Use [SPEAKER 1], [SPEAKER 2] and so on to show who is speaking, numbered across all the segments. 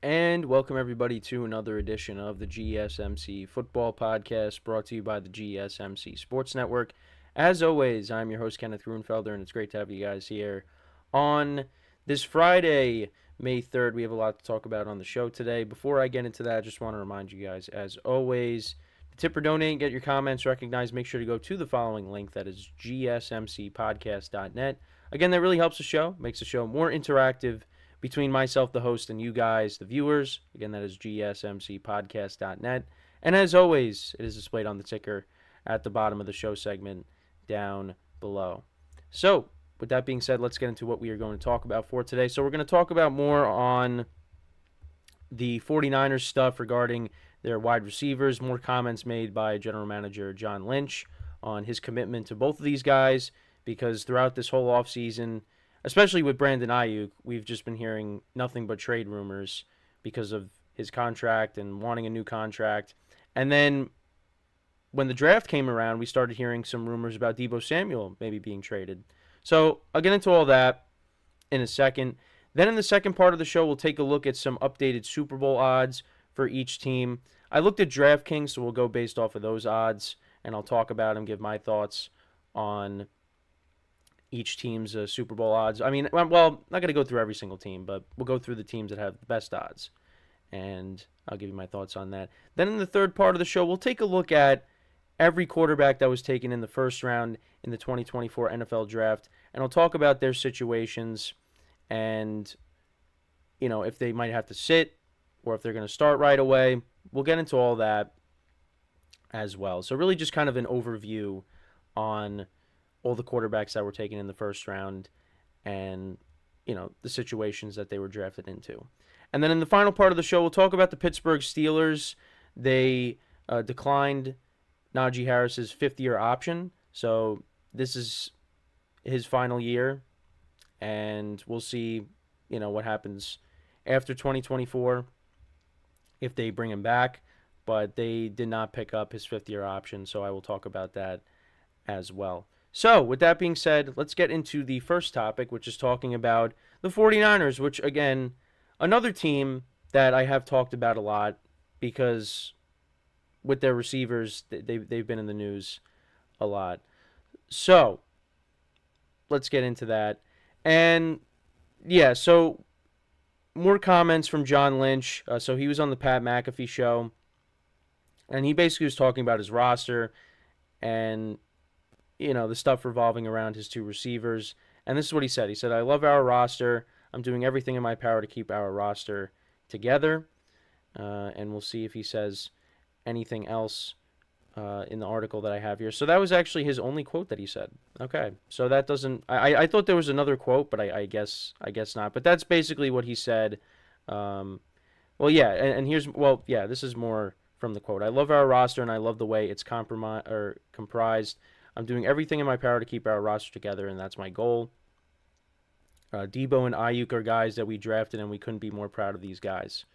[SPEAKER 1] And welcome everybody to another edition of the GSMC Football Podcast, brought to you by the GSMC Sports Network. As always, I'm your host Kenneth Grunfelder, and it's great to have you guys here on this Friday, May 3rd. We have a lot to talk about on the show today. Before I get into that, I just want to remind you guys, as always, to tip or donate, get your comments recognized, make sure to go to the following link, that is gsmcpodcast.net. Again, that really helps the show, makes the show more interactive between myself, the host, and you guys, the viewers. Again, that is gsmcpodcast.net. And as always, it is displayed on the ticker at the bottom of the show segment down below. So, with that being said, let's get into what we are going to talk about for today. So we're going to talk about more on the 49ers stuff regarding their wide receivers, more comments made by General Manager John Lynch on his commitment to both of these guys, because throughout this whole offseason, especially with Brandon Aiyuk, we've just been hearing nothing but trade rumors because of his contract and wanting a new contract. And then when the draft came around, we started hearing some rumors about Deebo Samuel maybe being traded. So I'll get into all that in a second. Then in the second part of the show, we'll take a look at some updated Super Bowl odds for each team. I looked at DraftKings, so we'll go based off of those odds, and I'll talk about them, give my thoughts on each team's Super Bowl odds. I mean, well, not going to go through every single team, but we'll go through the teams that have the best odds, and I'll give you my thoughts on that. Then in the third part of the show, we'll take a look at every quarterback that was taken in the first round in the 2024 NFL Draft, and I'll talk about their situations and, you know, if they might have to sit or if they're going to start right away. We'll get into all that as well. So really just kind of an overview on all the quarterbacks that were taken in the first round and, you know, the situations that they were drafted into. And then in the final part of the show, we'll talk about the Pittsburgh Steelers. They declined Najee Harris's fifth-year option. So this is his final year, and we'll see, you know, what happens after 2024 if they bring him back. But they did not pick up his fifth-year option, so I will talk about that as well. So, with that being said, let's get into the first topic, which is talking about the 49ers, which, again, another team that I have talked about a lot because with their receivers, they've been in the news a lot. So, let's get into that. And, yeah, so more comments from John Lynch. So, he was on the Pat McAfee show, and he basically was talking about his roster and, you know, the stuff revolving around his two receivers. And this is what he said. He said, "I love our roster. I'm doing everything in my power to keep our roster together." And we'll see if he says anything else in the article that I have here. So that was actually his only quote that he said. Okay, so that doesn't... I thought there was another quote, but I guess not. But that's basically what he said. Well, yeah, and here's... Well, yeah, this is more from the quote. "I love our roster, and I love the way it's comprised. I'm doing everything in my power to keep our roster together, and that's my goal. Deebo and Aiyuk are guys that we drafted, and we couldn't be more proud of these guys."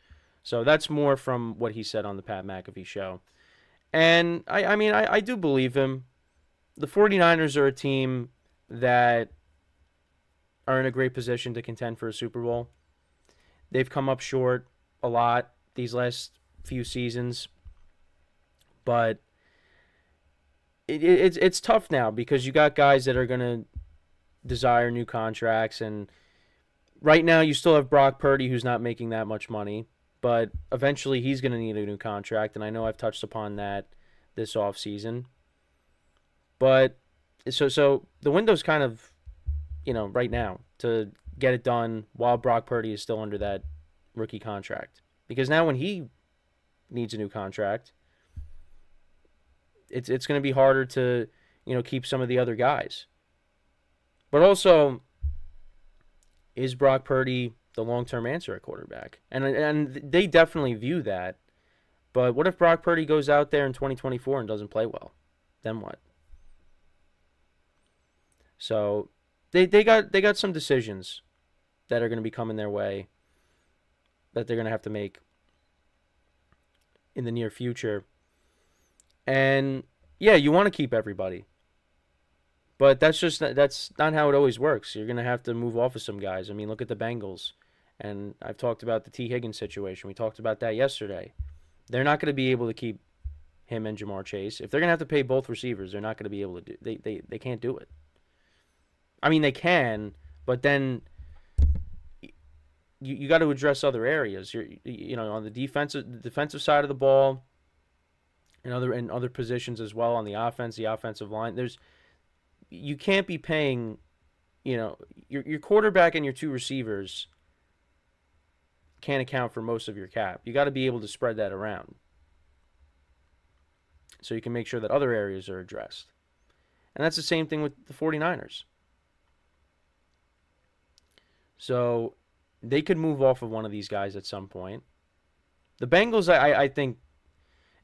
[SPEAKER 1] So that's more from what he said on the Pat McAfee show. And, I mean, I do believe him. The 49ers are a team that are in a great position to contend for a Super Bowl. They've come up short a lot these last few seasons, but it's tough now because you got guys that are going to desire new contracts, and right now you still have Brock Purdy, who's not making that much money, but eventually he's going to need a new contract, and I know I've touched upon that this offseason. But so the window's kind of, you know, right now to get it done while Brock Purdy is still under that rookie contract, because now when he needs a new contract, it's going to be harder to, you know, keep some of the other guys. But also, is Brock Purdy the long-term answer at quarterback? And they definitely view that. But what if Brock Purdy goes out there in 2024 and doesn't play well? Then what? So they got some decisions that are going to be coming their way that they're going to have to make in the near future. And yeah, you want to keep everybody, but that's not how it always works. You're going to have to move off of some guys. I mean, look at the Bengals And I've talked about the T. Higgins situation. We talked about that yesterday. They're not going to be able to keep him and Jamar Chase. If they're going to have to pay both receivers, they're not going to be able to do. They can't do it. I mean, they can, but then you got to address other areas. On the defensive side of the ball, and other positions as well on the offensive line. You can't be paying, your quarterback and your two receivers can't account for most of your cap. You got to be able to spread that around so you can make sure that other areas are addressed. And that's the same thing with the 49ers. So they could move off of one of these guys at some point. The Bengals, I think,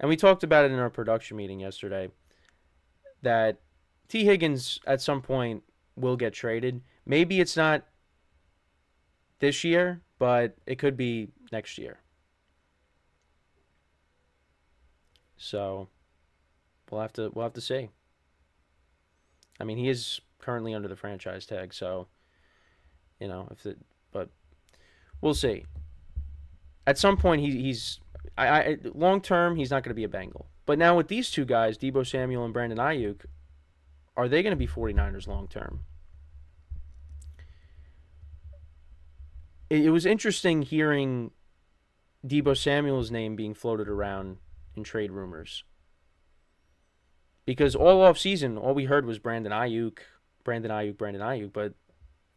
[SPEAKER 1] and we talked about it in our production meeting yesterday, that T. Higgins at some point will get traded. Maybe it's not this year, but it could be next year. So we'll have to see. I mean, he is currently under the franchise tag, so but we'll see. At some point, he's long term, he's not going to be a Bengal. But now with these two guys, Deebo Samuel and Brandon Aiyuk, are they going to be 49ers long term? It was interesting hearing Deebo Samuel's name being floated around in trade rumors. Because all offseason, all we heard was Brandon Aiyuk, but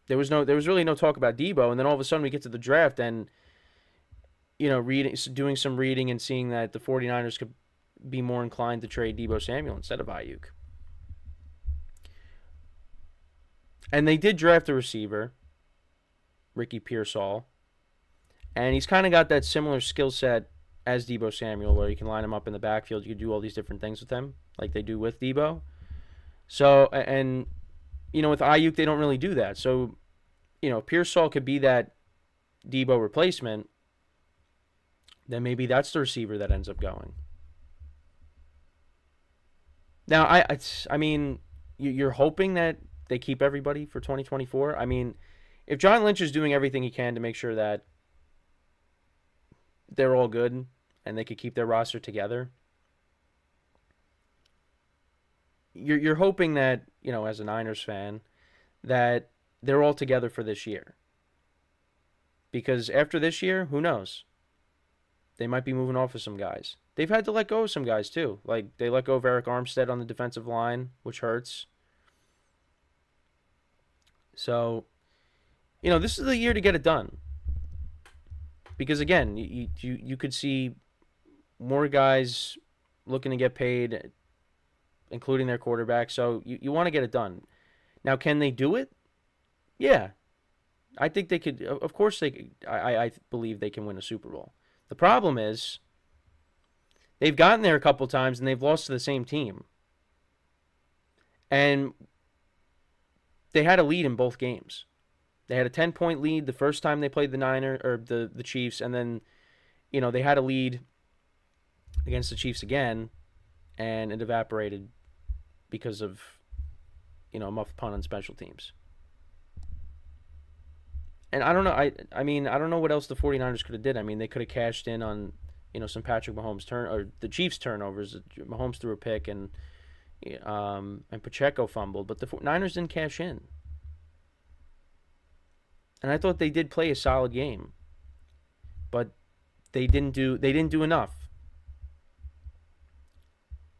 [SPEAKER 1] there was really no talk about Deebo, and then all of a sudden we get to the draft and doing some reading and seeing that the 49ers could be more inclined to trade Deebo Samuel instead of Aiyuk. And they did draft a receiver, Ricky Pearsall, and he's kind of got that similar skill set as Deebo Samuel, where you can line him up in the backfield, you can do all these different things with him, like they do with Deebo. So, and with Aiyuk, they don't really do that. So, Pearsall could be that Deebo replacement. Then maybe that's the receiver that ends up going. Now, I mean, you're hoping that they keep everybody for 2024. I mean, if John Lynch is doing everything he can to make sure that they're all good and they could keep their roster together, you're hoping that, as a Niners fan, that they're all together for this year. Because after this year, who knows? They might be moving off of some guys. They've had to let go of some guys, too. Like, they let go of Eric Armstead on the defensive line, which hurts. So, this is the year to get it done. Because, again, you could see more guys looking to get paid, including their quarterback. So, you want to get it done. Now, can they do it? Yeah. I think they could. Of course, I believe they can win a Super Bowl. The problem is they've gotten there a couple times and they've lost to the same team. And they had a lead in both games. They had a 10-point lead the first time they played the Chiefs, and then, they had a lead against the Chiefs again, and it evaporated because of, a muffed punt on special teams. And I don't know. I mean, I don't know what else the 49ers could have did. I mean, they could have cashed in on, some Patrick Mahomes or the Chiefs turnovers. Mahomes threw a pick and Pacheco fumbled, but the Niners didn't cash in. And I thought they did play a solid game, but they didn't do enough.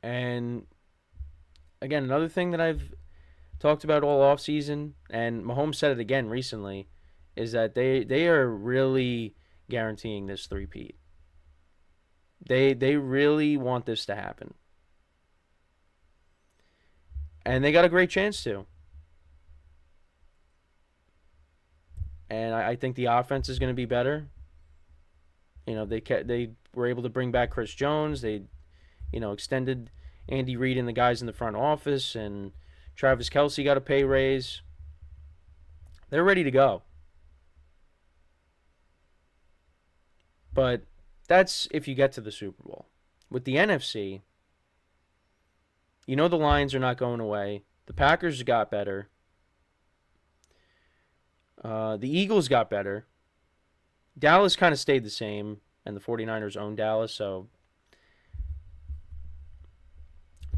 [SPEAKER 1] And again, another thing that I've talked about all offseason, and Mahomes said it again recently, is that they are really guaranteeing this three-peat. They really want this to happen. And they got a great chance to. And I think the offense is going to be better. They were able to bring back Chris Jones. They, extended Andy Reid and the guys in the front office, and Travis Kelce got a pay raise. They're ready to go. But that's if you get to the Super Bowl. With the NFC, the Lions are not going away. The Packers got better. The Eagles got better. Dallas kind of stayed the same, and the 49ers own Dallas, so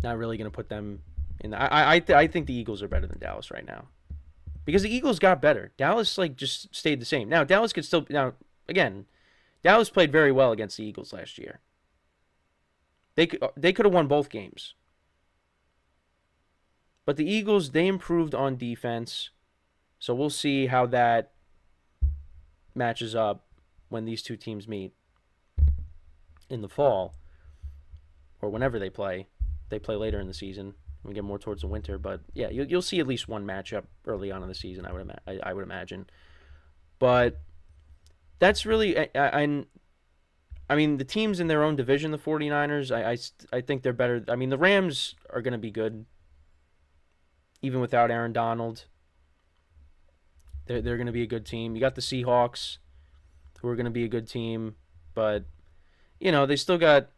[SPEAKER 1] not really going to put them in. I think the Eagles are better than Dallas right now because the Eagles got better. Dallas just stayed the same. Now Dallas could still again. Dallas played very well against the Eagles last year. They could have won both games. But the Eagles, they improved on defense. So we'll see how that matches up when these two teams meet in the fall or whenever they play. They play later in the season. We get more towards the winter, but yeah, you'll see at least one matchup early on in the season. I would imagine, but that's really I mean the teams in their own division, the 49ers. I think they're better. I mean the Rams are going to be good, even without Aaron Donald. They're going to be a good team. You got the Seahawks, who are going to be a good team, but they still got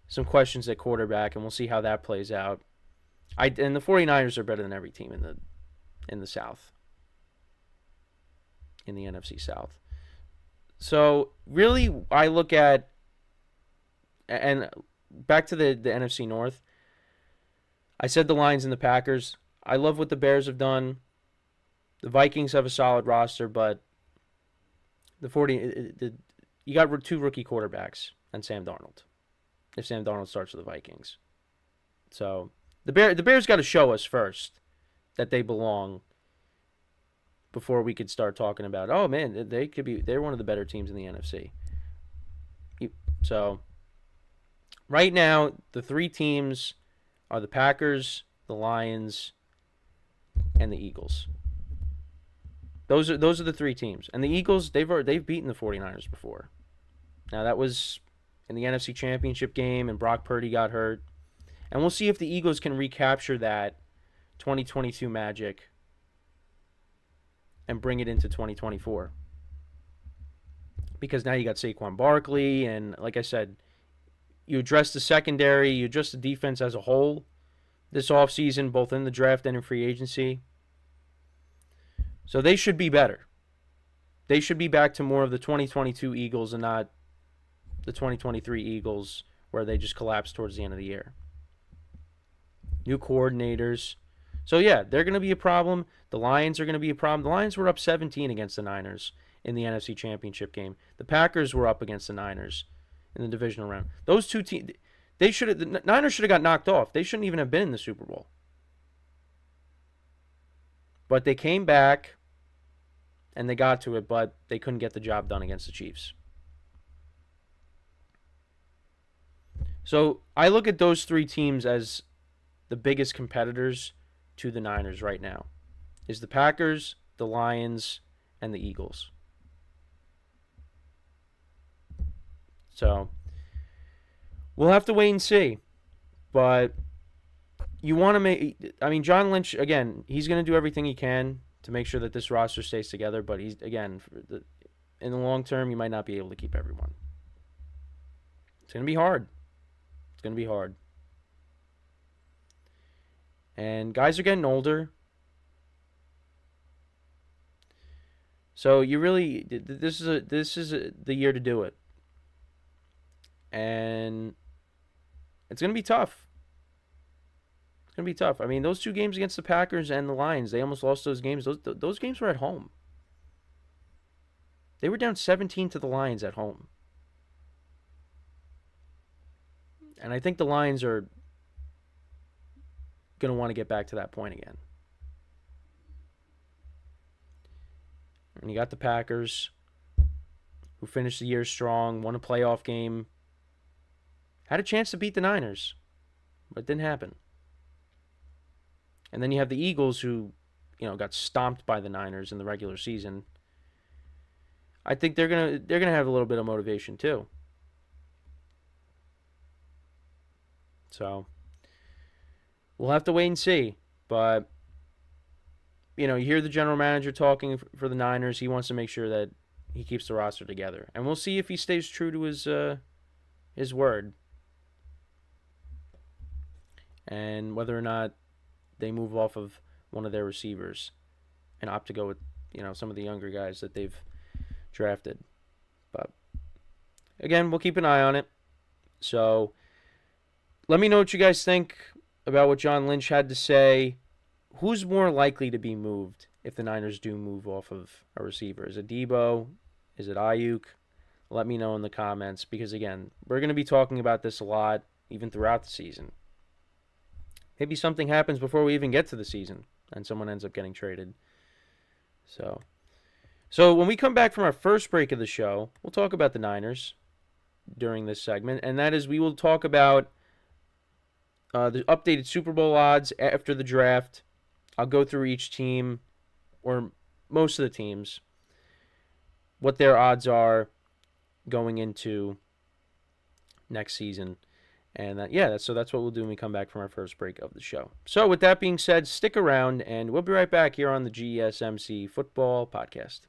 [SPEAKER 1] some questions at quarterback, and we'll see how that plays out. And the 49ers are better than every team in the South, in the NFC South. So really, I look at, and back to the NFC North. I said the Lions and the Packers. I love what the Bears have done. The Vikings have a solid roster, but you got two rookie quarterbacks and Sam Darnold. If Sam Darnold starts with the Vikings, so the Bears got to show us first that they belong before we could start talking about, oh man, they're one of the better teams in the NFC. So right now the three teams are the Packers, the Lions, and the Eagles. Those are the three teams. And the Eagles, they've beaten the 49ers before. Now that was in the NFC Championship game, and Brock Purdy got hurt. And we'll see if the Eagles can recapture that 2022 magic and bring it into 2024. Because now you got Saquon Barkley, and like I said, you address the secondary, you address the defense as a whole this offseason, both in the draft and in free agency. So they should be better. They should be back to more of the 2022 Eagles and not the 2023 Eagles where they just collapsed towards the end of the year. New coordinators. So yeah, they're going to be a problem. The Lions are going to be a problem. The Lions were up 17 against the Niners in the NFC Championship game. The Packers were up against the Niners in the divisional round. Those two teams, the Niners should have got knocked off. They shouldn't even have been in the Super Bowl. But they came back and they got to it, but they couldn't get the job done against the Chiefs. So I look at those three teams as the biggest competitors to the Niners right now. Is the Packers, the Lions, and the Eagles. So we'll have to wait and see. But you want to make, I mean, John Lynch, again, he's going to do everything he can to make sure that this roster stays together. But he's, again, in the long term, you might not be able to keep everyone. It's going to be hard. It's going to be hard. And guys are getting older. So you really, this is the year to do it. And it's going to be tough. It's going to be tough. I mean, those two games against the Packers and the Lions, they almost lost those games. Those games were at home. They were down 17 to the Lions at home. And I think the Lions are going to want to get back to that point again. And you got the Packers, who finished the year strong, won a playoff game, had a chance to beat the Niners, but it didn't happen. And then you have the Eagles, who, got stomped by the Niners in the regular season. I think they're gonna have a little bit of motivation too. So we'll have to wait and see. But you hear the general manager talking for the Niners. He wants to make sure that he keeps the roster together, and we'll see if he stays true to his word, and whether or not they move off of one of their receivers and opt to go with some of the younger guys that they've drafted. again, we'll keep an eye on it. So let me know what you guys think about what John Lynch had to say. Who's more likely to be moved if the Niners do move off of a receiver? Is it Debo? Is it Aiyuk? Let me know in the comments because, again, we're going to be talking about this a lot even throughout the season. Maybe something happens before we even get to the season and someone ends up getting traded. So when we come back from our first break of the show, we'll talk about the Niners during this segment, and that is we will talk about the updated Super Bowl odds after the draft. I'll go through each team, or most of the teams, what their odds are going into next season. And that's what we'll do when we come back from our first break of the show. So with that being said, stick around, and we'll be right back here on the GSMC Football Podcast.